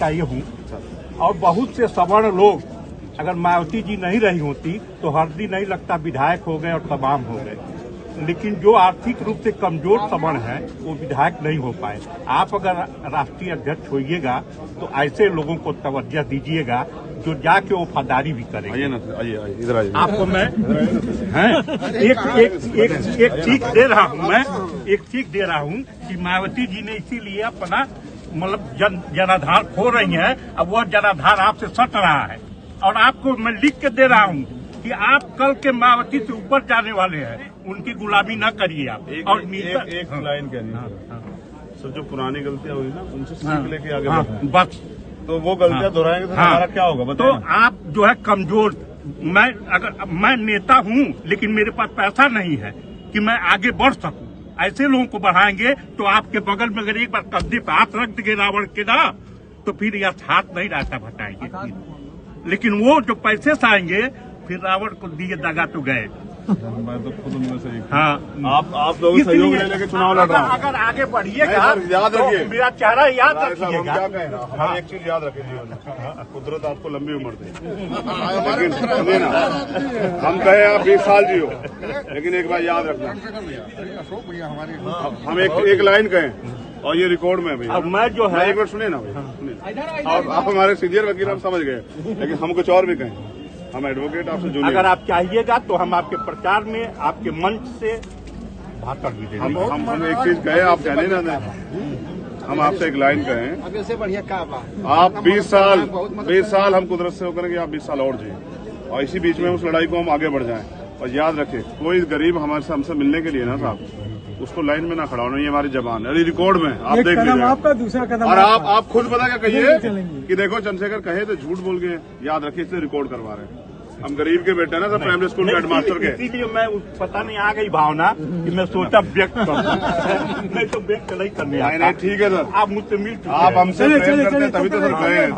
का ही हूँ और बहुत से सवर्ण लोग, अगर मायावती जी नहीं रही होती तो हरदी नहीं लगता विधायक हो गए और तमाम हो गए, लेकिन जो आर्थिक रूप से कमजोर सवर्ण है वो विधायक नहीं हो पाए। आप अगर राष्ट्रीय अध्यक्ष होइएगा तो ऐसे लोगों को तवज्जो दीजिएगा जो जाके वफादारी भी करेंगे। आइए ना, आइए इधर आइए। आपको मैं एक सीख दे रहा हूँ, मैं एक सीख दे रहा हूँ कि मायावती जी ने इसीलिए अपना मतलब जनाधार खो रही है। अब वह जनाधार आपसे सट रहा है और आपको मैं लिख के दे रहा हूँ कि आप कल के मायावती से ऊपर जाने वाले हैं, उनकी गुलामी न करिए आप। और एक लाइन कहनी सर, जो पुरानी गलतियां हुई ना उनसे सीख लेके आगे बढ़ना। बस तो वो गलतियां दोहराएंगे तो हमारा क्या होगा तो आप जो है कमजोर, मैं नेता हूँ लेकिन मेरे पास पैसा नहीं है कि मैं आगे बढ़ सकूं। ऐसे लोगों को बढ़ाएंगे तो आपके बगल में अगर एक बार कंधे पे हाथ रख देंगे रावण के ना, तो फिर यह हाथ नहीं रास्ता भटाएंगे। लेकिन वो जो पैसे से आएंगे फिर रावण को दिए दगा तो गए। मैं तो खुद उनमें से एक। हाँ, आप लोग सहयोग ले लेके चुनाव लड़ रहे हैं। अगर आगे बढ़िएगा याद तो रखिए, मेरा चेहरा याद हम रखिएगा। क्या कहें ना, हमारी एक चीज याद रखे जीवन में, कुदरत आपको लंबी उम्र दे, लेकिन सुनिए ना, हम कहे आप 20 साल जियो, लेकिन एक बार याद रखना, हम एक लाइन कहें और ये रिकॉर्ड में अब मैं जो है एक बार सुनिए ना भाई, सुनिए। आप हमारे सीनियर वकील हम समझ गए, लेकिन हम कुछ और भी कहें। हम एडवोकेट आपसे जुड़े, अगर आप चाहिएगा तो हम आपके प्रचार में आपके मंच से भाषण भी देंगे। हम एक चीज कहे, आप कहने ना दें, हम आपसे एक लाइन कहें। अब इससे बढ़िया क्या बात। आप 20 साल हम कुदरत से होकर कि आप 20 साल और जिए और इसी बीच में उस लड़ाई को हम आगे बढ़ जाएं। और याद रखें, कोई गरीब हमसे मिलने के लिए ना साहब उसको लाइन में ना खड़ा होना, ये हमारी जबान है। रिकॉर्ड में आप देख लीजिए आपका दूसरा कदम और आप खुद पता क्या कहिए कि देखो चंद्रशेखर कहे तो झूठ बोल गए। याद रखिए, इसलिए रिकॉर्ड करवा रहे हैं। हम गरीब के बेटे ना सर, प्राइमरी स्कूल के हेडमास्टर के। इसीलिए मैं पता नहीं आ गई भावना कि मैं सोचा व्यक्त करूं। मैं तो व्यक्त नहीं करने आता। नहीं ठीक है सर, आप मुझसे मिल चुके हैं। आप हमसे प्रेम करते हैं तभी तो सर गए हैं।